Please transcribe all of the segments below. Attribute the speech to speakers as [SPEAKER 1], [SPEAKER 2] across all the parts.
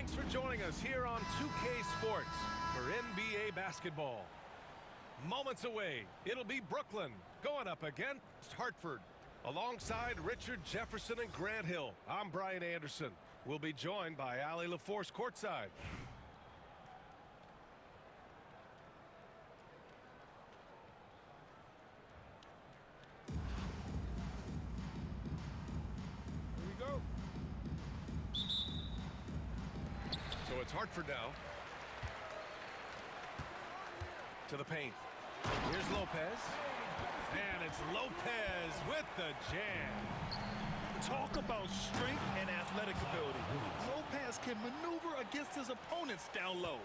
[SPEAKER 1] Thanks for joining us here on 2K Sports for NBA basketball. Moments away, it'll be Brooklyn going up against Hartford. Alongside Richard Jefferson and Grant Hill, I'm Brian Anderson. We'll be joined by Allie LaForce courtside. Here we go. So it's Hartford now. To the paint. Here's Lopez. And it's Lopez with the jam.
[SPEAKER 2] Talk about strength and athletic ability. Lopez can maneuver against his opponents down low.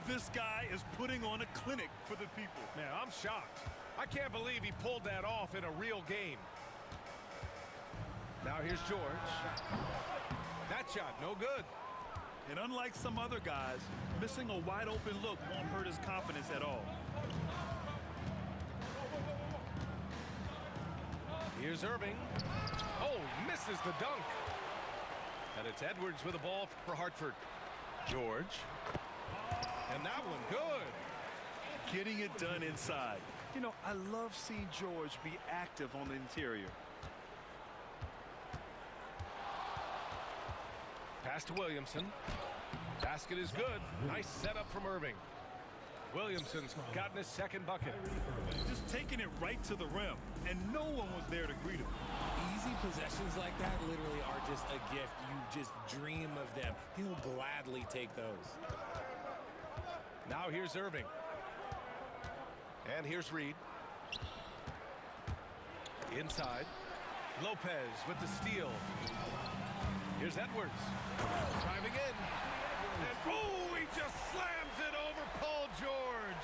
[SPEAKER 2] This guy is putting on a clinic for the people.
[SPEAKER 1] Man, I'm shocked. I can't believe he pulled that off in a real game. Now here's George. That shot, no good.
[SPEAKER 2] And unlike some other guys, missing a wide open look won't hurt his confidence at all.
[SPEAKER 1] Here's Irving. Oh, misses the dunk. And it's Edwards with the ball for Hartford. George. And that one good.
[SPEAKER 2] Getting it done inside. You know, I love seeing George be active on the interior.
[SPEAKER 1] Pass to Williamson. Basket is good. Nice setup from Irving. Williamson's gotten his second bucket.
[SPEAKER 2] Just taking it right to the rim, and no one was there to greet him.
[SPEAKER 3] Easy possessions like that literally are just a gift. You just dream of them. He'll gladly take those.
[SPEAKER 1] Now here's Irving. And here's Reed. Inside. Lopez with the steal. Here's Edwards. Driving in. And oh, he just slams it over Paul George.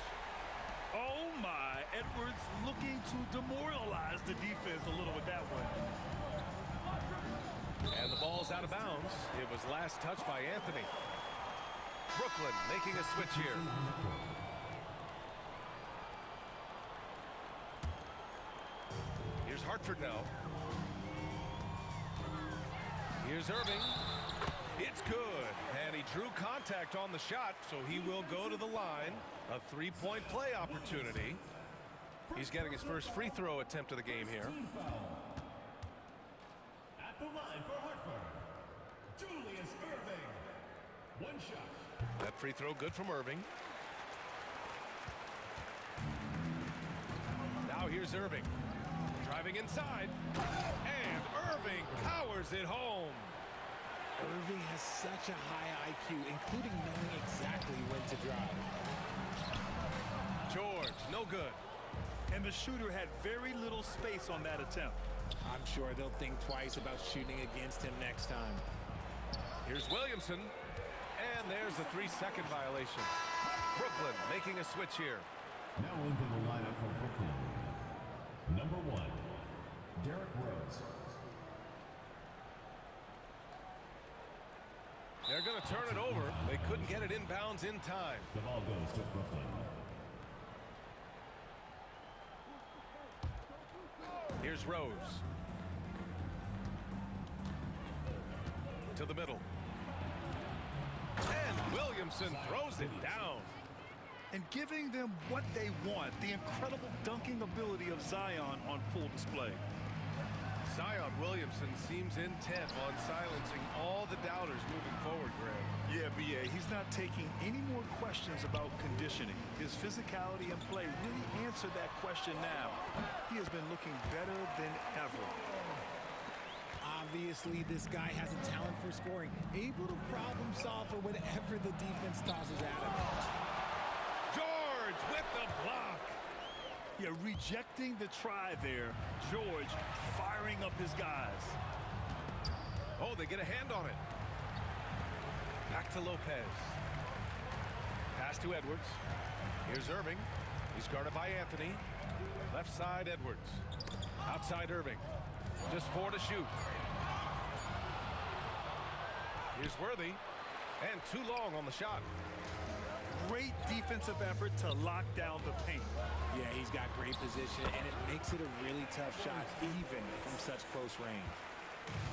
[SPEAKER 2] Oh my, Edwards looking to demoralize the defense a little with that one.
[SPEAKER 1] And the ball's out of bounds. It was last touched by Anthony. Brooklyn making a switch here. Here's Hartford now. Here's Irving. It's good. And he drew contact on the shot, so he will go to the line. A three-point play opportunity. He's getting his first free throw attempt of the game here.
[SPEAKER 4] At the line for Hartford, Julius Irving. One shot.
[SPEAKER 1] That free throw good from Irving. Now here's Irving. Driving inside. And Irving powers it home.
[SPEAKER 3] Irving has such a high IQ, including knowing exactly when to drive.
[SPEAKER 1] George, no good.
[SPEAKER 2] And the shooter had very little space on that attempt.
[SPEAKER 3] I'm sure they'll think twice about shooting against him next time.
[SPEAKER 1] Here's Williamson. And there's a 3-second violation. Brooklyn making a switch here.
[SPEAKER 4] Now into the lineup for Brooklyn. Number 1, Derrick Rose.
[SPEAKER 1] They're going to turn it over. They couldn't get it inbounds in time.
[SPEAKER 4] The ball goes to Brooklyn.
[SPEAKER 1] Here's Rose. To the middle. And Williamson throws it down.
[SPEAKER 2] And giving them what they want, the incredible dunking ability of Zion on full display.
[SPEAKER 1] Zion Williamson seems intent on silencing all the doubters moving forward, Graham.
[SPEAKER 2] Yeah, B.A., he's not taking any more questions about conditioning. His physicality and play really answered that question now. He has been looking better than ever.
[SPEAKER 3] Obviously, this guy has a talent for scoring, able to problem solve for whatever the defense tosses at him.
[SPEAKER 1] George with the block.
[SPEAKER 2] Yeah, rejecting the try there. George firing up his guys.
[SPEAKER 1] Oh, they get a hand on it. Back to Lopez. Pass to Edwards. Here's Irving. He's guarded by Anthony. Left side, Edwards. Outside, Irving. Just 4 to shoot. Here's Worthy. And too long on the shot.
[SPEAKER 2] Great defensive effort to lock down the paint.
[SPEAKER 3] Yeah, he's got great position, and it makes it a really tough shot, even from such close range.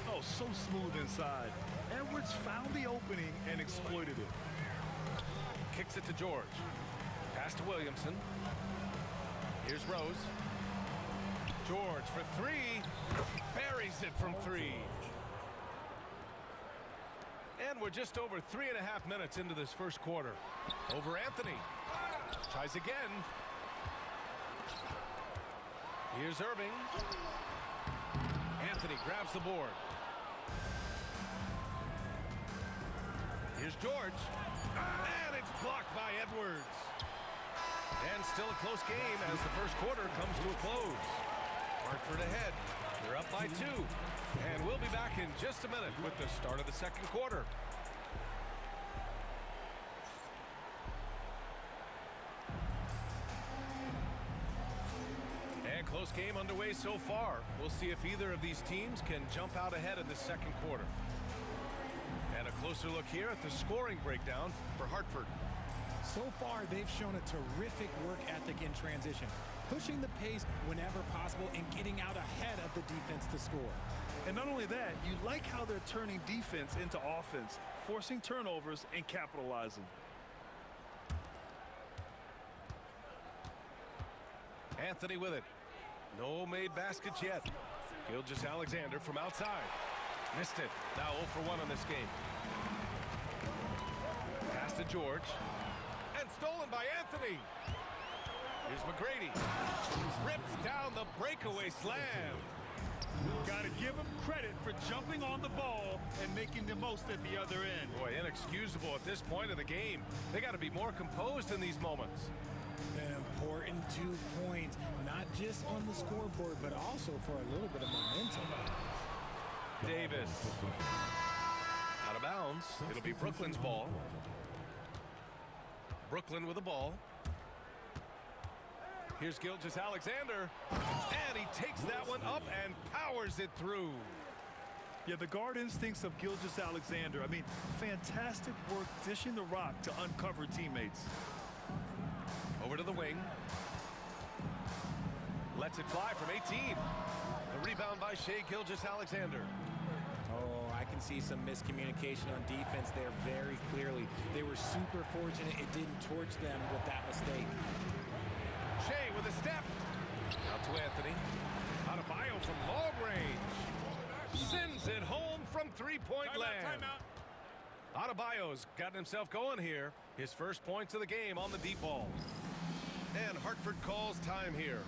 [SPEAKER 2] Oh, so smooth inside. Edwards found the opening and exploited it.
[SPEAKER 1] Kicks it to George. Pass to Williamson. Here's Rose. George for three. Buries it from three. And we're just over 3.5 minutes into this first quarter. Over Anthony. Tries again. Here's Irving. Anthony grabs the board. Here's George. And it's blocked by Edwards. And still a close game as the first quarter comes to a close. Hartford ahead. They're up by 2. And we'll be back in just a minute with the start of the second quarter. And close game underway so far. We'll see if either of these teams can jump out ahead in the second quarter. And a closer look here at the scoring breakdown for Hartford.
[SPEAKER 3] So far, they've shown a terrific work ethic in transition, pushing the pace whenever possible and getting out ahead of the defense to score.
[SPEAKER 2] And not only that, you like how they're turning defense into offense, forcing turnovers and capitalizing.
[SPEAKER 1] Anthony with it. No made baskets yet. Gilgeous-Alexander from outside. Missed it. Now 0 for 1 on this game. Pass to George. And stolen by Anthony. Here's McGrady. Rips down the breakaway slam.
[SPEAKER 2] Got to give him credit for jumping on the ball and making the most at the other end.
[SPEAKER 1] Boy, inexcusable at this point of the game. They got to be more composed in these moments.
[SPEAKER 3] An important 2 points, not just on the scoreboard, but also for a little bit of momentum.
[SPEAKER 1] Davis. Out of bounds. It'll be Brooklyn's ball. Brooklyn with the ball. Here's Gilgeous-Alexander. And he takes that one up and powers it through.
[SPEAKER 2] Yeah, the guard instincts of Gilgeous-Alexander. I mean, fantastic work dishing the rock to uncover teammates.
[SPEAKER 1] Over to the wing. Lets it fly from 18. The rebound by Shai Gilgeous-Alexander.
[SPEAKER 3] Oh, I can see some miscommunication on defense there very clearly. They were super fortunate it didn't torch them with that mistake.
[SPEAKER 1] Shai with a step. Out to Anthony. Adebayo from long range. Sends it home from three-point land. Adebayo's gotten himself going here. His first points of the game on the deep ball. And Hartford calls time here.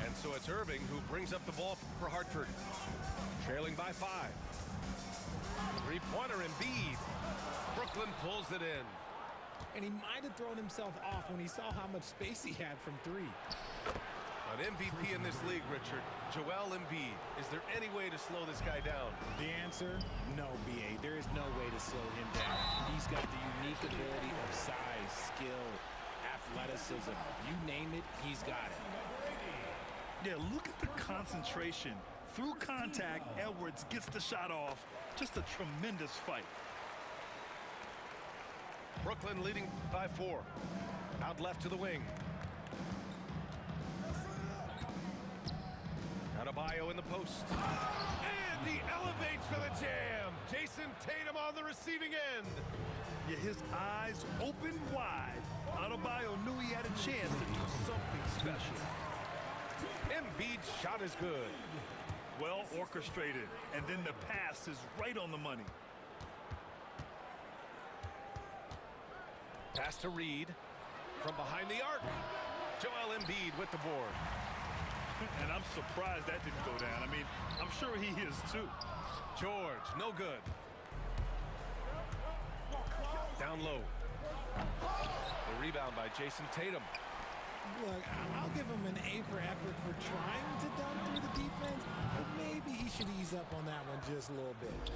[SPEAKER 1] And so it's Irving who brings up the ball for Hartford. Trailing by 5. Three-pointer Embiid. Brooklyn pulls it in.
[SPEAKER 3] And he might have thrown himself off when he saw how much space he had from 3.
[SPEAKER 1] An MVP in this league, Richard. Joel Embiid. Is there any way to slow this guy down?
[SPEAKER 3] The answer, no, B.A. There is no way to slow him down. He's got the unique ability of size, skill, athleticism. You name it, he's got it.
[SPEAKER 2] Yeah, look at the concentration. Through contact, Edwards gets the shot off. Just a tremendous fight.
[SPEAKER 1] Brooklyn leading by 4. Out left to the wing. Adebayo in the post. And he elevates for the jam. Jason Tatum on the receiving end.
[SPEAKER 2] Yeah, his eyes open wide. Adebayo knew he had a chance to do something special.
[SPEAKER 1] Embiid's shot is good.
[SPEAKER 2] Well orchestrated, and then the pass is right on the money.
[SPEAKER 1] Pass to Reed from behind the arc. Joel Embiid with the board.
[SPEAKER 2] And I'm surprised that didn't go down. I mean, I'm sure he is too.
[SPEAKER 1] George, no good. Down low. The rebound by Jason Tatum.
[SPEAKER 3] Look, I'll give him an A for effort for trying to dunk through the defense, but maybe he should ease up on that one just a little bit.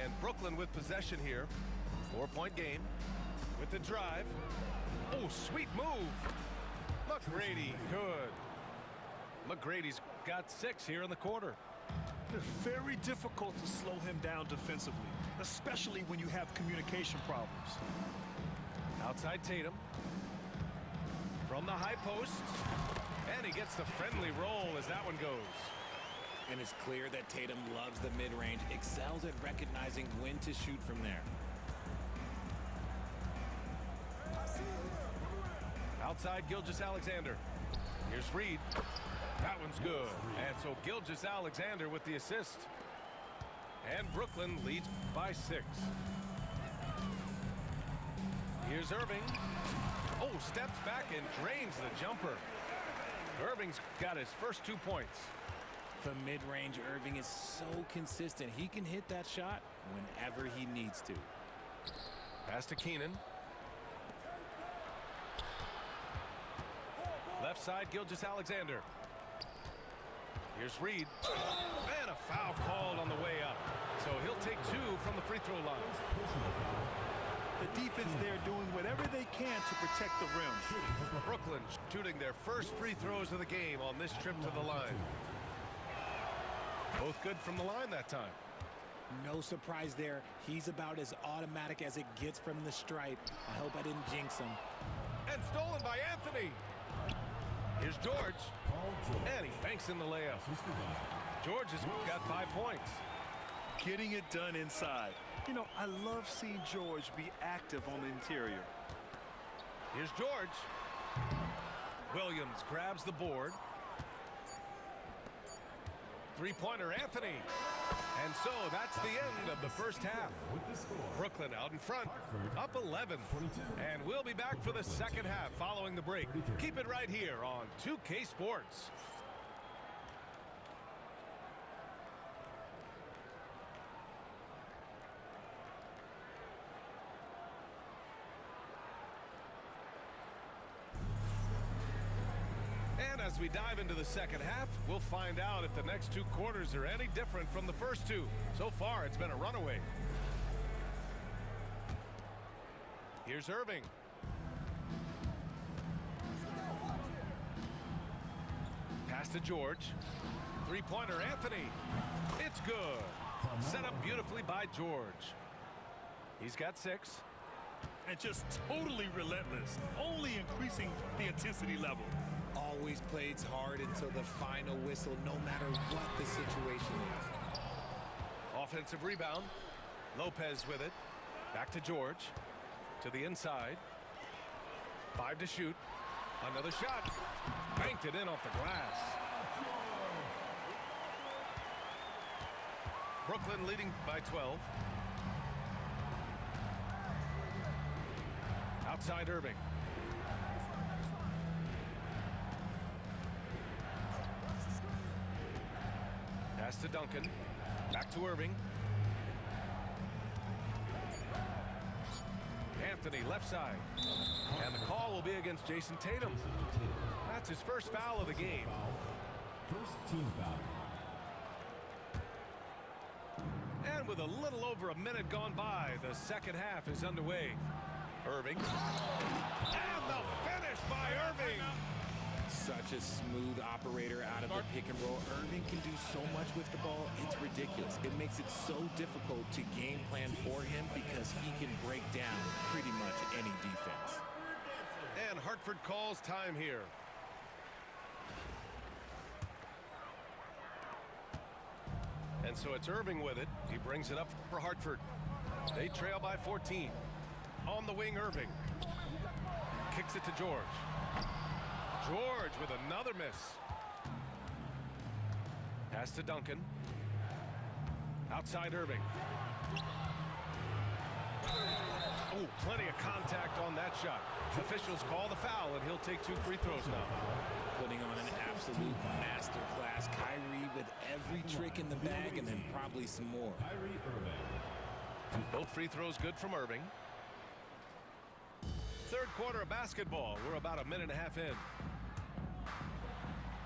[SPEAKER 1] And Brooklyn with possession here. 4-point game with the drive. Oh, sweet move. McGrady, good. McGrady's got 6 here in the quarter.
[SPEAKER 2] It's very difficult to slow him down defensively, especially when you have communication problems.
[SPEAKER 1] Outside Tatum. From the high post. And he gets the friendly roll as that one goes.
[SPEAKER 3] And it's clear that Tatum loves the mid-range, excels at recognizing when to shoot from there.
[SPEAKER 1] Outside Gilgeous-Alexander. Here's Reed. That one's good. And so Gilgeous-Alexander with the assist. And Brooklyn leads by 6. Here's Irving. Oh, steps back and drains the jumper. Irving's got his first 2 points.
[SPEAKER 3] From mid-range, Irving is so consistent. He can hit that shot whenever he needs to.
[SPEAKER 1] Pass to Keenan. Left side, Gilgeous-Alexander. Here's Reed. And a foul called on the way up. So he'll take 2 from the free throw line.
[SPEAKER 2] The defense there doing whatever they can to protect the rim.
[SPEAKER 1] Brooklyn shooting their first free throws of the game on this trip to the line. Both good from the line that time.
[SPEAKER 3] No surprise there. He's about as automatic as it gets from the stripe. I hope I didn't jinx him.
[SPEAKER 1] And stolen by Anthony. Here's George. And he banks in the layup. George has got 5 points.
[SPEAKER 2] Getting it done inside. You know, I love seeing George be active on the interior.
[SPEAKER 1] Here's George. Williams grabs the board. Three-pointer Anthony. And so that's the end of the first half. Brooklyn out in front, up 11. And we'll be back for the second half following the break. Keep it right here on 2K Sports. And as we dive into the second half, we'll find out if the next 2 quarters are any different from the first 2. So far, it's been a runaway. Here's Irving. Pass to George. Three-pointer Anthony. It's good. Set up beautifully by George. He's got 6.
[SPEAKER 2] And just totally relentless, only increasing the intensity level.
[SPEAKER 3] Always plays hard until the final whistle, no matter what the situation is.
[SPEAKER 1] Offensive rebound. Lopez with it. Back to George. To the inside. 5 to shoot. Another shot. Banked it in off the glass. Brooklyn leading by 12. Outside Irving. Pass to Duncan. Back to Irving. Anthony left side. And the call will be against Jason Tatum. That's his first foul of the game.
[SPEAKER 4] First team foul.
[SPEAKER 1] And with a little over a minute gone by, the second half is underway. Irving. And the finish by Irving.
[SPEAKER 3] Such a smooth operator out of the pick and roll. Irving can do so much with the ball, it's ridiculous. It makes it so difficult to game plan for him because he can break down pretty much any defense.
[SPEAKER 1] And Hartford calls time here. And so it's Irving with it. He brings it up for Hartford. They trail by 14. On the wing, Irving. Kicks it to George. George with another miss. Pass to Duncan. Outside Irving. Oh, plenty of contact on that shot. Officials call the foul, and he'll take 2 free throws now.
[SPEAKER 3] Putting on an absolute masterclass. Kyrie with every trick in the bag and then probably some more.
[SPEAKER 4] Kyrie Irving.
[SPEAKER 1] Both free throws good from Irving. Third quarter of basketball. We're about a minute and a half in.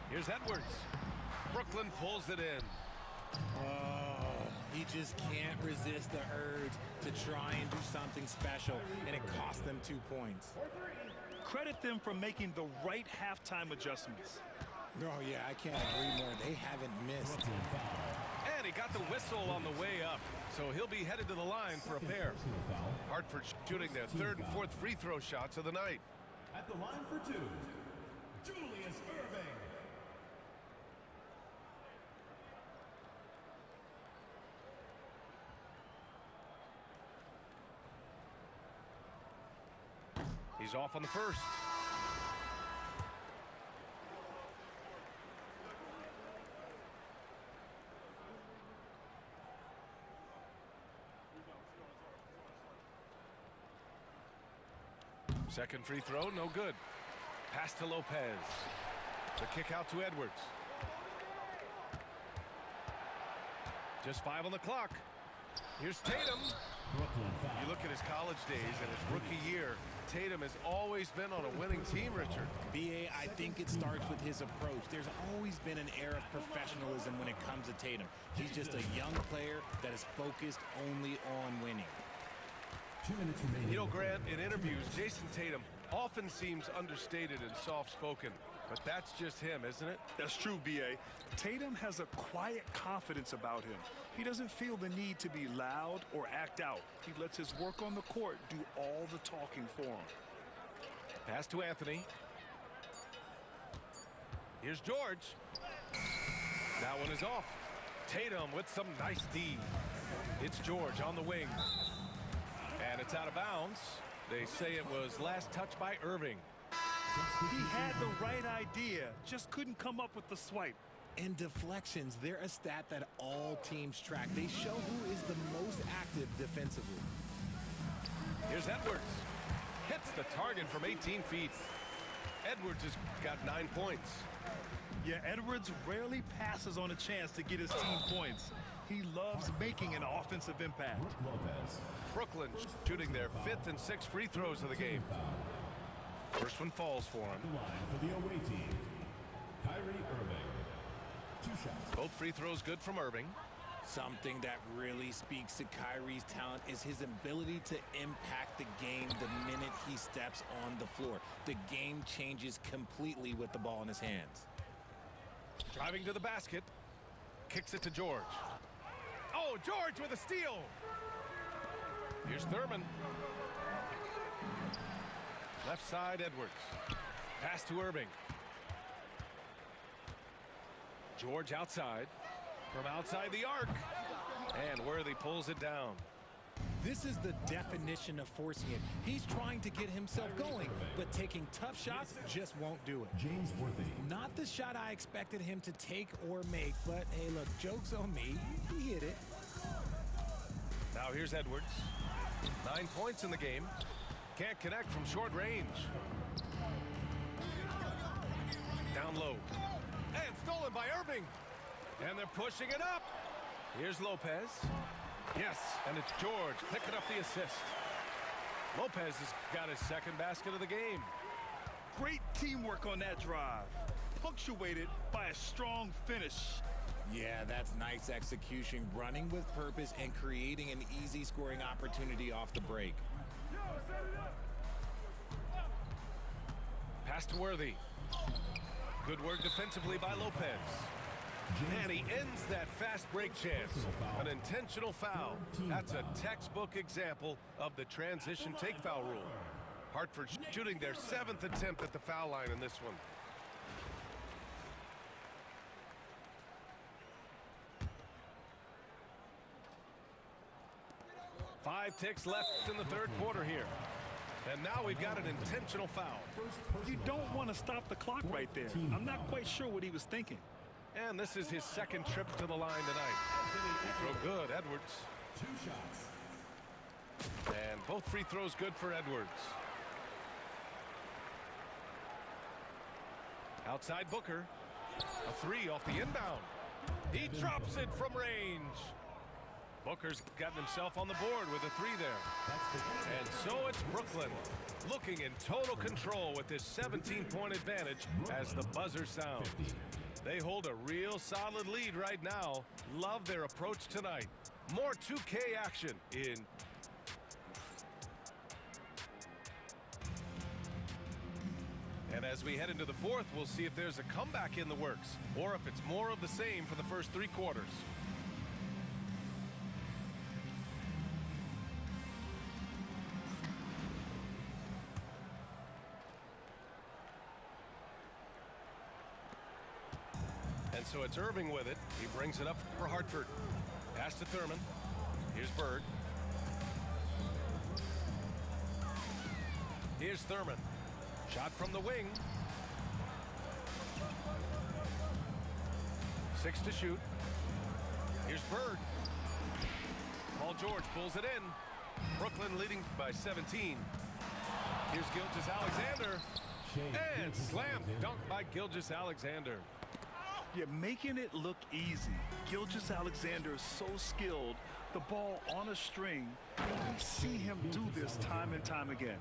[SPEAKER 1] Here's Edwards. Brooklyn pulls it in.
[SPEAKER 3] Oh, he just can't resist the urge to try and do something special, and it cost them 2 points.
[SPEAKER 2] Credit them for making the right halftime adjustments.
[SPEAKER 3] Oh, yeah, I can't agree more. They haven't missed.
[SPEAKER 1] And he got the whistle on the way up, so he'll be headed to the line for a pair. Hartford shooting their third and fourth free throw shots of the night.
[SPEAKER 4] At the line for two, Julius Irving.
[SPEAKER 1] He's off on the first. Second free throw, no good. Pass to Lopez. The kick out to Edwards. Just 5 on the clock. Here's Tatum. You look at his college days and his rookie year, Tatum has always been on a winning team, Richard.
[SPEAKER 3] B.A., I think it starts with his approach. There's always been an air of professionalism when it comes to Tatum. He's just a young player that is focused only on winning.
[SPEAKER 4] 2 minutes remaining.
[SPEAKER 1] You know, Grant, in interviews, Jason Tatum often seems understated and soft-spoken, but that's just him, isn't it?
[SPEAKER 2] That's true, B.A. Tatum has a quiet confidence about him. He doesn't feel the need to be loud or act out. He lets his work on the court do all the talking for him.
[SPEAKER 1] Pass to Anthony. Here's George. That one is off. Tatum with some nice D. It's George on the wing. And it's out of bounds. They say it was last touched by Irving.
[SPEAKER 2] He had the right idea, just couldn't come up with the swipe.
[SPEAKER 3] And deflections, they're a stat that all teams track. They show who is the most active defensively.
[SPEAKER 1] Here's Edwards. Hits the target from 18 feet. Edwards has got 9 points.
[SPEAKER 2] Yeah, Edwards rarely passes on a chance to get his team points. He loves making an offensive impact.
[SPEAKER 4] Lopez.
[SPEAKER 1] Brooklyn shooting their 5th and 6th free throws of the game. First one falls for him.
[SPEAKER 4] The line for the away team, Kyrie Irving. 2 shots.
[SPEAKER 1] Both free throws good from Irving.
[SPEAKER 3] Something that really speaks to Kyrie's talent is his ability to impact the game the minute he steps on the floor. The game changes completely with the ball in his hands.
[SPEAKER 1] Driving to the basket. Kicks it to George. Oh, George with a steal. Here's Thurman. Left side, Edwards. Pass to Irving. George outside. From outside the arc. And Worthy pulls it down.
[SPEAKER 3] This is the definition of forcing it. He's trying to get himself going, but taking tough shots just won't do it.
[SPEAKER 4] James Worthy.
[SPEAKER 3] Not the shot I expected him to take or make, but hey, look, joke's on me. He hit it.
[SPEAKER 1] Now here's Edwards. 9 points in the game. Can't connect from short range. Down low. And stolen by Irving. And they're pushing it up. Here's Lopez. Yes, and it's George picking up the assist. Lopez has got his second basket of the game.
[SPEAKER 2] Great teamwork on that drive, punctuated by a strong finish.
[SPEAKER 3] Yeah, that's nice execution, running with purpose and creating an easy scoring opportunity off the break.
[SPEAKER 1] Pass to Worthy. Good work defensively by Lopez. And he ends that fast break chance. An intentional foul. That's a textbook example of the transition take foul rule. Hartford shooting their 7th attempt at the foul line in this one. Five ticks left in the third quarter here. And now we've got an intentional foul.
[SPEAKER 2] You don't want to stop the clock right there. I'm not quite sure what he was thinking.
[SPEAKER 1] And this is his second trip to the line tonight. Throw good, Edwards.
[SPEAKER 4] 2 shots.
[SPEAKER 1] And both free throws good for Edwards. Outside Booker. A 3 off the inbound. He drops it from range. Booker's gotten himself on the board with a 3 there. And so it's Brooklyn looking in total control with this 17-point advantage as the buzzer sounds. They hold a real solid lead right now. Love their approach tonight. More 2K action in. And as we head into the fourth, we'll see if there's a comeback in the works or if it's more of the same for the first 3 quarters. And so it's Irving with it. He brings it up for Hartford. Pass to Thurman. Here's Bird. Here's Thurman. Shot from the wing. 6 to shoot. Here's Bird. Paul George pulls it in. Brooklyn leading by 17. Here's Gilgeous-Alexander. And slam dunk by Gilgeous-Alexander.
[SPEAKER 2] You're making it look easy. Gilgeous-Alexander is so skilled. The ball on a string. We see him do this time and time again.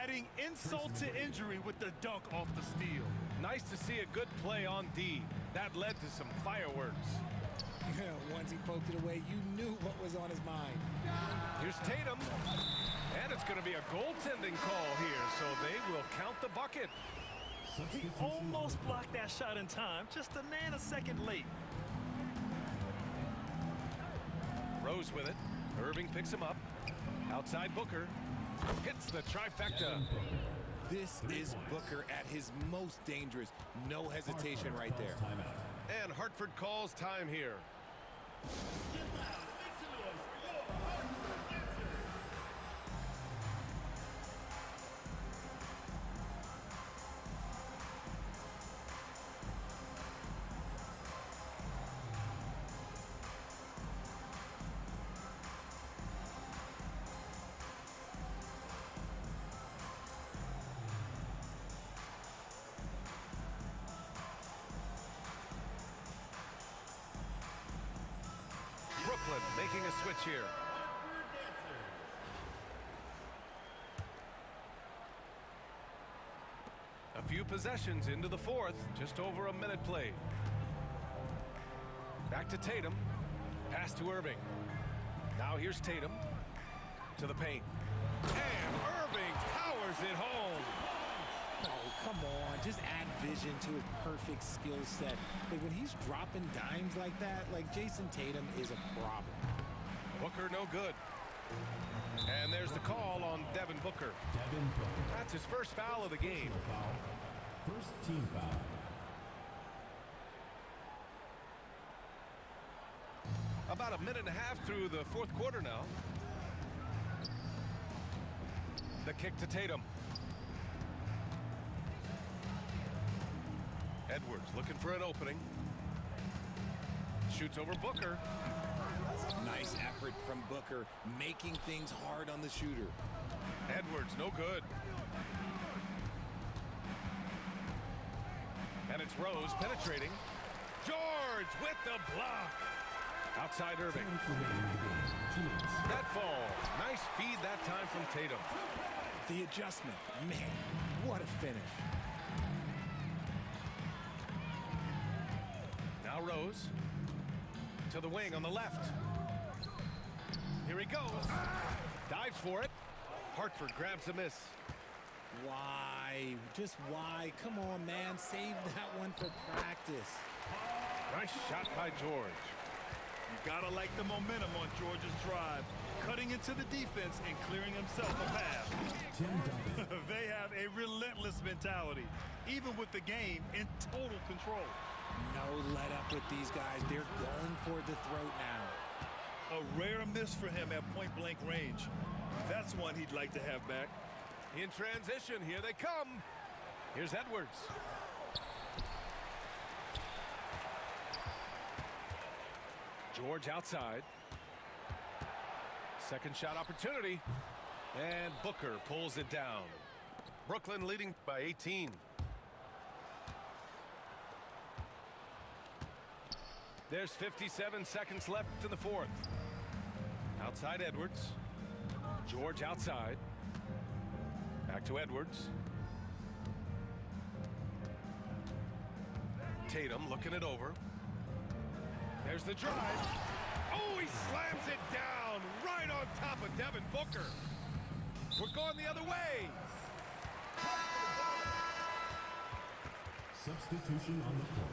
[SPEAKER 2] Adding insult to injury with the dunk off the steal.
[SPEAKER 1] Nice to see a good play on D. That led to some fireworks.
[SPEAKER 3] Once he poked it away, you knew what was on his mind.
[SPEAKER 1] Here's Tatum. And it's going to be a goaltending call here, so they will count the bucket.
[SPEAKER 2] He almost blocked that shot in time, just a nanosecond late.
[SPEAKER 1] Rose with it. Irving picks him up. Outside Booker. Hits the trifecta.
[SPEAKER 3] This is Booker at his most dangerous. No hesitation right there.
[SPEAKER 1] And Hartford calls time here. Brooklyn making a switch here. A few possessions into the fourth, just over a minute played. Back to Tatum. Pass to Irving. Now here's Tatum to the paint. And Irving powers it home.
[SPEAKER 3] Oh, come on. Just add vision to his perfect skill set. Like when he's dropping dimes like that, like Jason Tatum is a problem.
[SPEAKER 1] Booker no good. And there's the call on Devin Booker. That's his first foul of the game.
[SPEAKER 4] First team foul.
[SPEAKER 1] About a minute and a half through the fourth quarter now. The kick to Tatum. Edwards looking for an opening. Shoots over Booker.
[SPEAKER 3] Nice effort from Booker, making things hard on the shooter.
[SPEAKER 1] Edwards no good. And it's Rose penetrating. George with the block. Outside Irving. That falls. Nice feed that time from Tatum.
[SPEAKER 3] The adjustment. Man, what a finish.
[SPEAKER 1] Now Rose to the wing on the left. Here he goes. Dives for it. Hartford grabs a miss.
[SPEAKER 3] Why? Just why? Come on, man. Save that one for practice.
[SPEAKER 1] Nice shot by George.
[SPEAKER 2] You gotta like the momentum on George's drive. Cutting into the defense and clearing himself a path. They have a relentless mentality, even with the game in total control.
[SPEAKER 3] No let up with these guys. They're going for the throat now.
[SPEAKER 2] A rare miss for him at point-blank range. That's one he'd like to have back.
[SPEAKER 1] In transition, here they come. Here's Edwards. George outside. Second shot opportunity. And Booker pulls it down. Brooklyn leading by 18. There's 57 seconds left in the fourth. Outside Edwards. George outside. Back to Edwards. Tatum looking it over. There's the drive. Oh, he slams it down right on top of Devin Booker. We're going the other way.
[SPEAKER 4] Substitution on the court.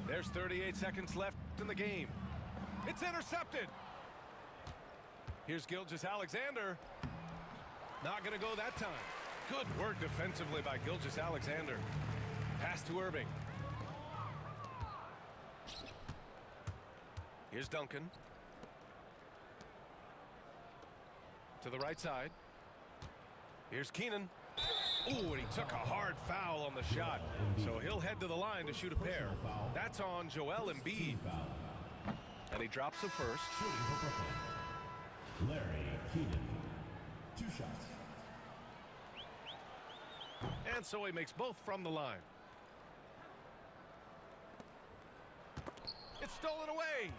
[SPEAKER 1] There's 38 seconds left in the game. It's intercepted. Here's Gilgeous-Alexander. Not going to go that time. Good work defensively by Gilgeous-Alexander. Pass to Irving. Here's Duncan. To the right side. Here's Keenan. Ooh, and he took a hard foul on the shot. So he'll head to the line to shoot a pair. That's on Joel Embiid. And he drops the first.
[SPEAKER 4] Shooting for Brooklyn. Larry Keenan. 2 shots.
[SPEAKER 1] And so he makes both from the line. It's stolen away.